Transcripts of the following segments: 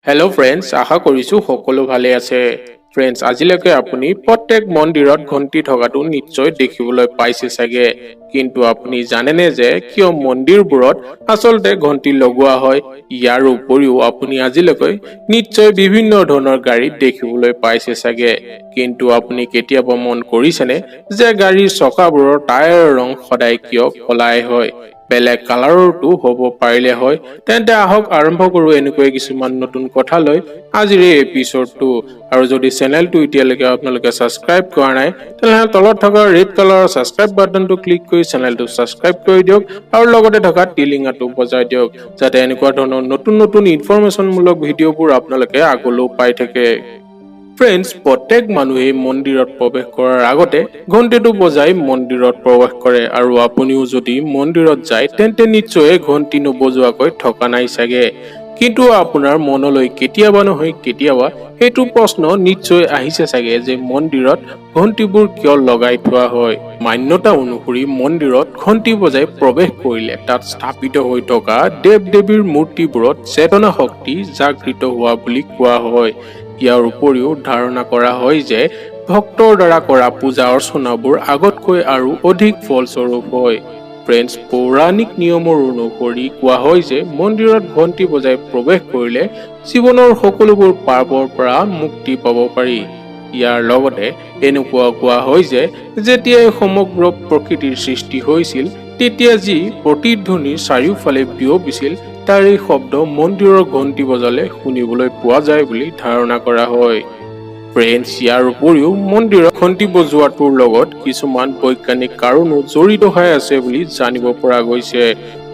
Hello' friends, আশা কৰিছোঁ সকলো ভালে আছে। ফ্ৰেণ্ডছ, আজিলৈকে আপুনি প্ৰত্যেক মন্দিৰত ঘণ্টি থকাটো নিশ্চয় দেখিবলৈ পাইছে চাগে। কিন্তু আপুনি জানেনে যে কিয় মন্দিৰবোৰত আচলতে ঘণ্টি লগোৱা হয়? ইয়াৰ উপৰিও আপুনি আজিলৈকে নিশ্চয় বিভিন্ন ধৰণৰ গাড়ী দেখিবলৈ পাইছে চাগে। কিন্তু আপুনি কেতিয়াবা মন কৰিছেনে যে গাড়ীৰ চকাবোৰৰ টায়াৰৰ ৰং সদায় কিয় কলাই হয়? বেলেগ কালাৰতো হ'ব পাৰিলে হয়। তেন্তে আহক আৰম্ভ কৰো এনেকৈ কিছুমান নতুন কথা লৈ আজিৰ এই এপিছডটো। আৰু যদি চেনেলটো এতিয়ালৈকে আপোনালোকে ছাবস্ক্ৰাইব কৰা নাই, তেনেহ'লে তলত থকা ৰেড কালাৰৰ ছাবস্ক্ৰাইব বাটনটো ক্লিক কৰি চেনেলটো ছাবস্ক্ৰাইব কৰি দিয়ক আৰু লগতে থকা টিলিঙাটো বজাই দিয়ক, যাতে এনেকুৱা ধৰণৰ নতুন নতুন ইনফৰমেশ্যনমূলক ভিডিঅ'বোৰ আপোনালোকে আগলৈও পাই থাকে। ফ্ৰেণ্ডছ, প্ৰত্যেক মানুহেই মন্দিৰত প্ৰৱেশ কৰাৰ আগতে ঘণ্টিটো বজাই মন্দিৰত প্ৰৱেশ কৰে। আৰু আপুনিও যদি মন্দিৰত যায় তেন্তে নিশ্চয় ঘণ্টি নবজোৱাকৈ থকা নাই চাগে। কিন্তু আপোনাৰ মনলৈ কেতিয়াবা নহয় কেতিয়াবা সেইটো প্ৰশ্ন নিশ্চয় আহিছে চাগে যে মন্দিৰত ঘণ্টিবোৰ কিয় লগাই থোৱা হয়। মান্যতা অনুসৰি মন্দিৰত ঘণ্টি বজাই প্ৰৱেশ কৰিলে তাত স্থাপিত হৈ থকা দেৱ দেৱীৰ মূৰ্তিবোৰত চেতনা শক্তি জাগৃত হোৱা বুলি কোৱা হয়। ইয়াৰ উপৰিও ধাৰণা কৰা হয় যে ভক্তৰ দ্বাৰা কৰা পূজা অৰ্চনাবোৰ আগতকৈ আৰু অধিক ফলস্বৰূপ হয়। ফ্ৰেণ্ডছ, পৌৰাণিক নিয়মৰ অনুসৰি কোৱা হয় যে মন্দিৰত ঘণ্টি বজাই প্ৰৱেশ কৰিলে জীৱনৰ সকলোবোৰ পাপৰ পৰা মুক্তি পাব পাৰি। ইয়াৰ লগতে এনেকুৱা কোৱা হয় যে যেতিয়াই সমগ্ৰ প্ৰকৃতিৰ সৃষ্টি হৈছিল তেতিয়া যি প্ৰতিধ্বনিৰ চাৰিওফালে বিয়পিছিল তাৰ এই শব্দ মন্দিৰৰ ঘণ্টি বজালে শুনিবলৈ পোৱা যায় বুলি ধাৰণা কৰা হয়। ফ্ৰেণ্ডছ, ইয়াৰ উপৰিও মন্দিৰত ঘণ্টি বজোৱাটোৰ লগত কিছুমান বৈজ্ঞানিক কাৰণো জড়িত হৈ আছে বুলি জানিব পৰা গৈছে।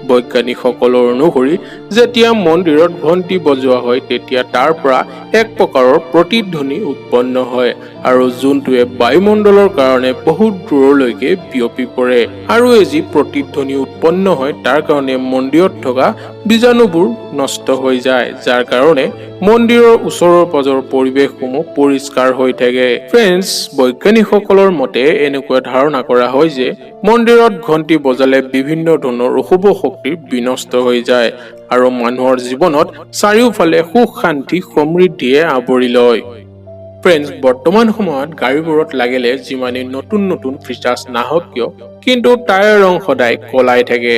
বৈজ্ঞানিকসকলৰ অনুসৰি যেতিয়া মন্দিৰত ঘণ্টি বজোৱা হয় তেতিয়া তাৰ পৰা এক প্ৰকাৰৰ প্ৰতিধ্বনি উৎপন্ন হয় আৰু যোনটোৱে বায়ুমণ্ডলৰ কাৰণে বহুত দূৰলৈকে বিয়পি পৰে। আৰু এই যি প্ৰতিধ্বনি উৎপন্ন হয় তাৰ কাৰণে মন্দিৰত থকা বীজাণুবোৰ নষ্ট হৈ যায়, যাৰ কাৰণে মন্দিৰৰ ওচৰৰ পাজৰৰ পৰিৱেশসমূহ পৰিষ্কাৰ হৈ থাকে। ফ্ৰেণ্ডছ, বৈজ্ঞানিকসকলৰ মতে এনেকুৱা ধাৰণা কৰা হয় যে মন্দিৰত ঘণ্টি বজালে বিভিন্ন ধৰণৰ অশুভ শক্তিৰ বিনষ্ট হৈ যায় আৰু মানুহৰ জীৱনত চাৰিওফালে সুখ শান্তি সমৃদ্ধিয়ে আৱৰি লয়। ফ্ৰেণ্ডছ, বৰ্তমান সময়ত গাড়ীবোৰত লাগিলে যিমানেই নতুন নতুন ফিচাৰ্ছ নাহক কিয় কিন্তু টায়াৰ ৰং সদায় কলাই থাকে।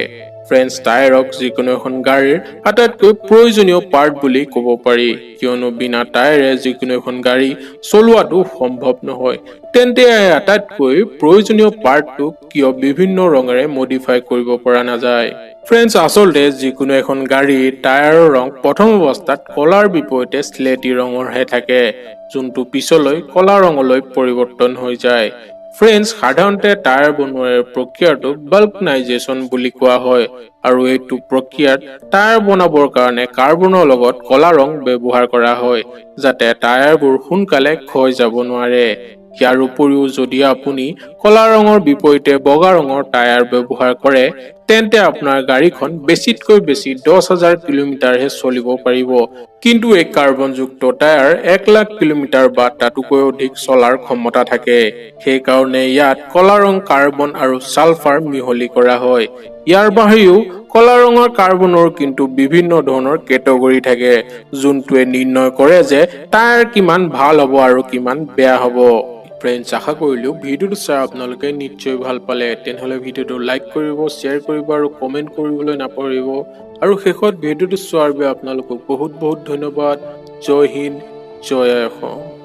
ফ্ৰেণ্ডছ, টায়াৰক যিকোনো এখন গাড়ীৰ আটাইতকৈ প্ৰয়োজনীয় পাৰ্ট বুলি ক'ব পাৰি, কিয়নো বিনা টায়াৰে যিকোনো এখন গাড়ী চলোৱাটো সম্ভৱ নহয়। তেন্তে এই আটাইতকৈ প্ৰয়োজনীয় পাৰ্টটো কিয় বিভিন্ন ৰঙেৰে মডিফাই কৰিব পৰা নাযায়? ফ্ৰেণ্ডছ, আচলতে যিকোনো এখন গাড়ীৰ টায়াৰৰ ৰং প্ৰথম অৱস্থাত কলাৰ বিপৰীতে স্লেটি ৰঙৰহে থাকে, যোনটো পিছলৈ কলা ৰঙলৈ পৰিৱৰ্তন হৈ যায়। ফ্ৰেণ্ডছ, সাধাৰণতে টায়াৰ বনোৱাৰ প্ৰক্ৰিয়াটোক ভালকানাইজেশ্যন বুলি কোৱা হয় আৰু এইটো প্ৰক্ৰিয়াত টায়াৰ বনাবৰ কাৰণে কাৰ্বনৰ লগত কলা ৰং ব্যৱহাৰ কৰা হয় যাতে টায়াৰবোৰ সোনকালে ক্ষয় যাব নোৱাৰে। ইয়াৰ উপৰিও যদি আপুনি কলা ৰঙৰ বিপৰীতে বগা ৰঙৰ টায়াৰ ব্যৱহাৰ কৰে তেন্তে আপোনাৰ গাড়ীখন বেছিতকৈ বেছি 10,000 কিলোমিটাৰহে চলিব পাৰিব। কিন্তু এই কাৰ্বনযুক্ত টায়াৰ 1,00,000 কিলোমিটাৰ বা তাতোকৈ অধিক চলাৰ ক্ষমতা থাকে। সেইকাৰণে ইয়াত কলা ৰং কাৰ্বন আৰু ছালফাৰ মিহলি কৰা হয়। ইয়াৰ বাহিৰেও কলা ৰঙৰ কাৰ্বনৰ কিন্তু বিভিন্ন ধৰণৰ কেটেগৰী থাকে, যোনটোৱে নিৰ্ণয় কৰে যে টায়াৰ কিমান ভাল হ'ব আৰু কিমান বেয়া হ'ব। ফ্ৰেণ্ডছ, আশা কৰিলোঁ ভিডিঅ'টো চাই আপোনালোকে নিশ্চয় ভাল পালে। তেনেহ'লে ভিডিঅ'টো লাইক কৰিব, শ্বেয়াৰ কৰিব আৰু কমেণ্ট কৰিবলৈ নাপাহৰিব। আৰু শেষত ভিডিঅ'টো চোৱাৰ বাবে আপোনালোকক বহুত বহুত ধন্যবাদ। জয় হিন্দ, জয় অসম।